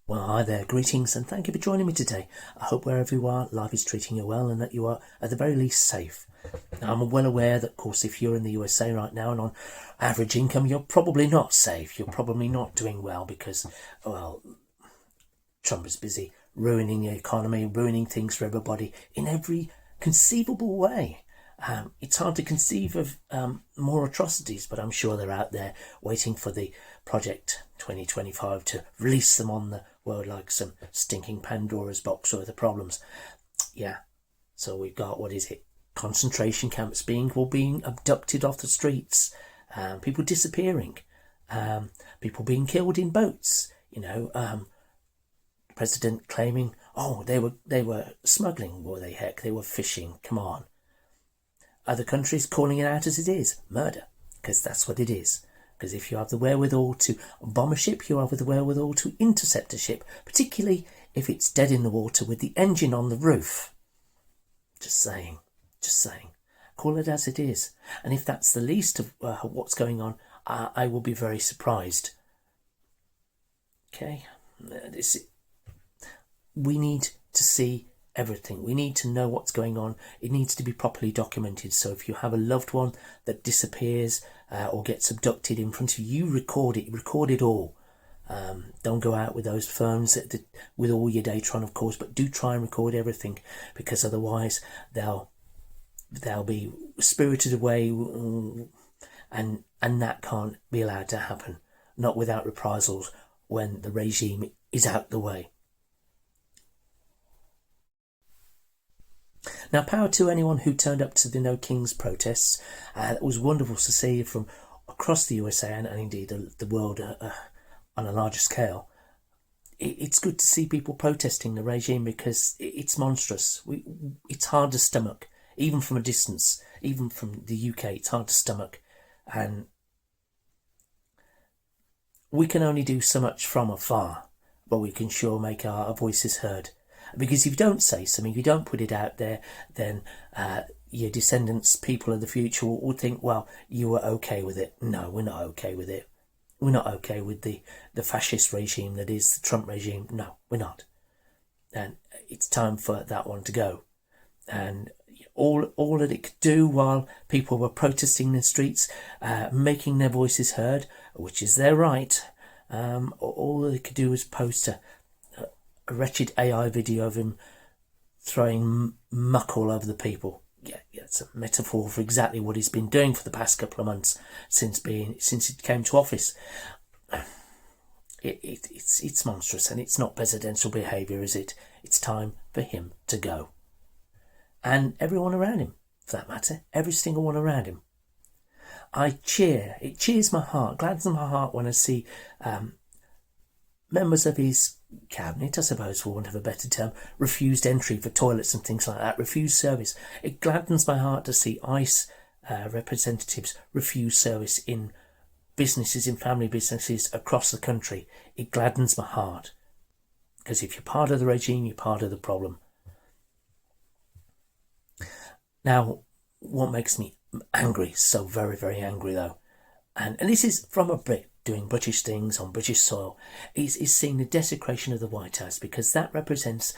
Well, hi there, greetings, and thank you for joining me today. I hope wherever you are, life is treating you well and that you are, at the very least, safe. Now, I'm well aware that, of course, if you're in the USA right now and on average income, you're probably not safe. You're probably not doing well because, well, Trump is busy ruining the economy, ruining things for everybody in every conceivable way. It's hard to conceive of more atrocities, but I'm sure they're out there waiting for the Project 2025 to release them on the world like some stinking Pandora's box or the problems. Yeah, so we've got, what is it? Concentration camps being abducted off the streets, people disappearing, people being killed in boats. President claiming, oh, they were smuggling. Well, they were fishing. Come on. Other countries calling it out as it is, murder, because that's what it is. Because if you have the wherewithal to bomb a ship, you have the wherewithal to intercept a ship, particularly if it's dead in the water with the engine on the roof. Just saying. Call it as it is. And if that's the least of what's going on, I will be very surprised. Okay? We need to see everything. We need to know what's going on. It needs to be properly documented. So if you have a loved one that disappears or gets abducted in front of you, record it all. Don't go out with those phones with all your data on, of course, but do try and record everything, because otherwise they'll be spirited away, and that can't be allowed to happen, not without reprisals when the regime is out the way. Now, power to anyone who turned up to the No Kings protests. It was wonderful to see from across the USA and indeed the world on a larger scale. It's good to see people protesting the regime, because it's monstrous. It's hard to stomach, even from a distance, even from the UK. It's hard to stomach, and we can only do so much from afar, but we can sure make our voices heard. Because if you don't say something, if you don't put it out there, then your descendants, people of the future, will think, well, you were okay with it. No, we're not okay with it. We're not okay with the fascist regime that is the Trump regime. No, we're not. And it's time for that one to go. And all that it could do while people were protesting in the streets, making their voices heard, which is their right, all that it could do was post a wretched AI video of him throwing muck all over the people. Yeah, it's a metaphor for exactly what he's been doing for the past couple of months since he came to office. It's monstrous, and it's not presidential behaviour, is it? It's time for him to go. And everyone around him, for that matter, every single one around him. It cheers my heart, gladdens my heart when I see members of his cabinet, I suppose, for want of a better term, refused entry for toilets and things like that, refused service. It gladdens my heart to see ICE representatives refuse service in businesses, in family businesses across the country. It gladdens my heart, because if you're part of the regime, you're part of the problem. Now, what makes me angry, so very, very angry though, and this is from a Brit doing British things on British soil, is seeing the desecration of the White House, because that represents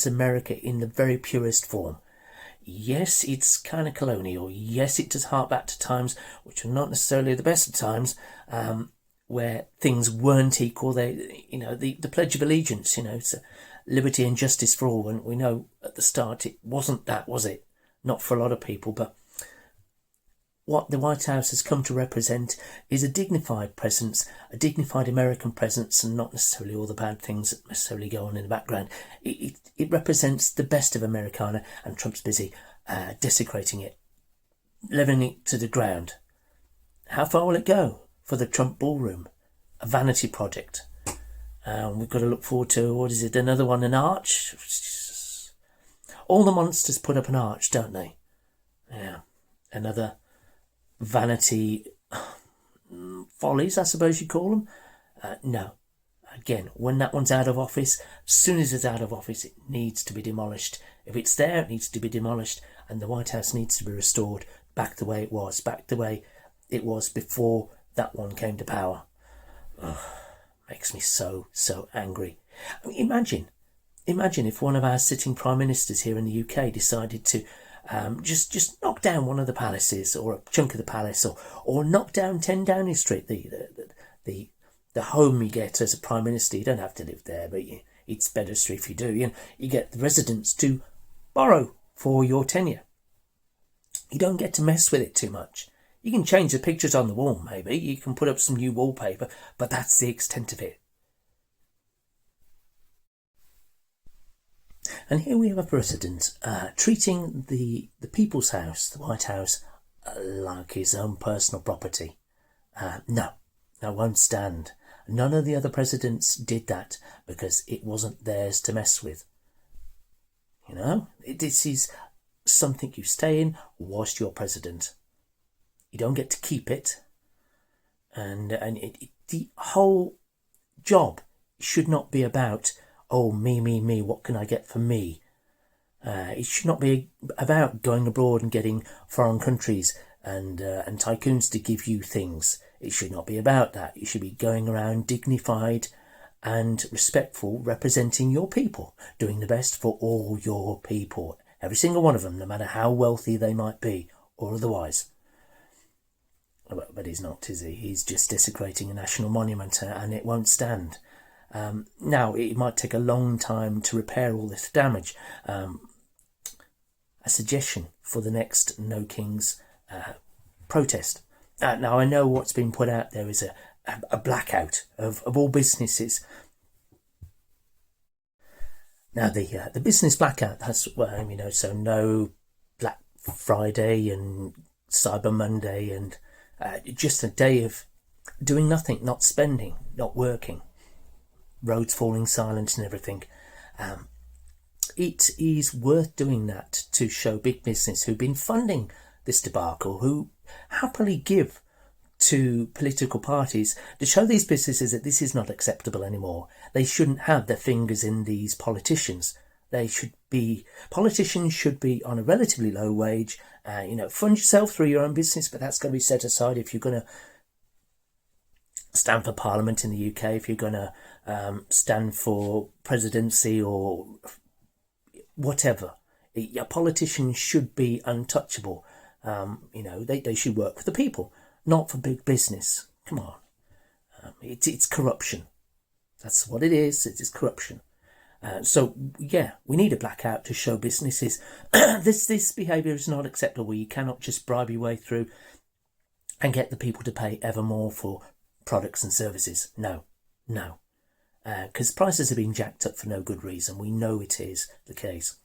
America in the very purest form. Yes, it's kind of colonial. Yes, it does hark back to times which were not necessarily the best of times, where things weren't equal. The Pledge of Allegiance, it's liberty and justice for all. And we know at the start it wasn't that, was it? Not for a lot of people, but what the White House has come to represent is a dignified presence, a dignified American presence, and not necessarily all the bad things that necessarily go on in the background. It represents the best of Americana, and Trump's busy desecrating it, levelling it to the ground. How far will it go for the Trump ballroom? A vanity project. We've got to look forward to, what is it, another one, an arch? All the monsters put up an arch, don't they? Yeah, another vanity follies, I suppose you call them. No. Again, when that one's out of office, as soon as it's out of office, it needs to be demolished. If it's there, it needs to be demolished, and the White House needs to be restored back the way it was before that one came to power. makes me so angry. I mean, imagine if one of our sitting prime ministers here in the UK decided to just knock down one of the palaces, or a chunk of the palace, or knock down 10 Downing Street, the home you get as a prime minister. You don't have to live there, but it's better if you do. You get the residents to borrow for your tenure. You don't get to mess with it too much. You can change the pictures on the wall, maybe. You can put up some new wallpaper, but that's the extent of it. And here we have a president treating the People's House, the White House, like his own personal property. No, won't stand. None of the other presidents did that because it wasn't theirs to mess with. This is something you stay in whilst you're president. You don't get to keep it. And the whole job should not be about, oh, me, what can I get for me? It should not be about going abroad and getting foreign countries and tycoons to give you things. It should not be about that. You should be going around dignified and respectful, representing your people, doing the best for all your people. Every single one of them, no matter how wealthy they might be or otherwise. But he's not, is he? He's just desecrating a national monument, and it won't stand. Now, it might take a long time to repair all this damage. A suggestion for the next No Kings protest. Now, I know what's been put out there is a blackout of all businesses. Now, the business blackout, that's, so no Black Friday and Cyber Monday, and just a day of doing nothing, not spending, not working, roads falling silent and everything. It is worth doing that to show big business who've been funding this debacle, who happily give to political parties, to show these businesses that this is not acceptable anymore. They shouldn't have their fingers in these politicians. Politicians should be on a relatively low wage. Fund yourself through your own business, but that's going to be set aside if you're going to stand for Parliament in the UK, if you're going to stand for presidency or whatever. A politician should be untouchable. They should work for the people, not for big business. Come on. It's corruption. That's what it is. It is corruption. We need a blackout to show businesses this behaviour is not acceptable. You cannot just bribe your way through and get the people to pay ever more for products and services. No. Because prices have been jacked up for no good reason. We know it is the case.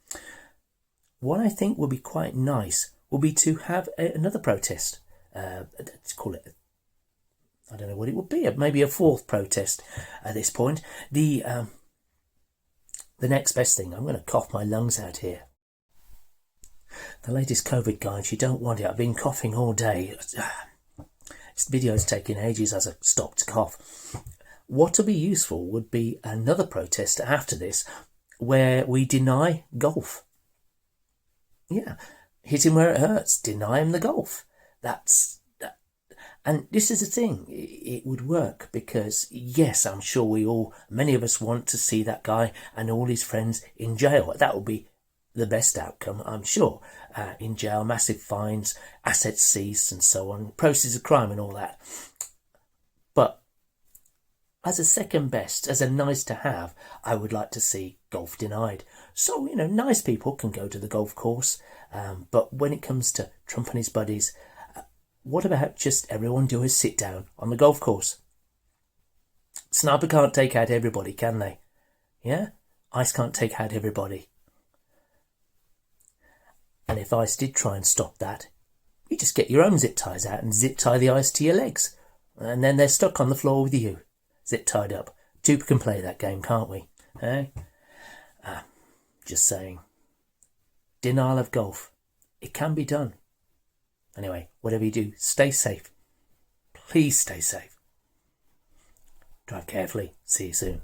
What I think would be quite nice would be to have another protest. Let's call it, I don't know what it would be, maybe a fourth protest at this point. The next best thing, I'm going to cough my lungs out here. The latest COVID guide, you don't want it. I've been coughing all day. This video's taking ages as I stop to cough. What would be useful would be another protest after this where we deny golf. Yeah, hit him where it hurts. Deny him the golf. And this is the thing. It would work because, yes, I'm sure many of us want to see that guy and all his friends in jail. That would be the best outcome, I'm sure. In jail, massive fines, assets seized and so on, proceeds of crime and all that. But as a second best, as a nice to have, I would like to see golf denied. So, nice people can go to the golf course. But when it comes to Trump and his buddies, what about just everyone do a sit down on the golf course? Sniper can't take out everybody, can they? Yeah? ICE can't take out everybody. And if ICE did try and stop that, you just get your own zip ties out and zip tie the ICE to your legs. And then they're stuck on the floor with you, zip tied up. Two can play that game, can't we? Eh? Just saying. Denial of golf. It can be done. Anyway, whatever you do, stay safe. Please stay safe. Drive carefully. See you soon.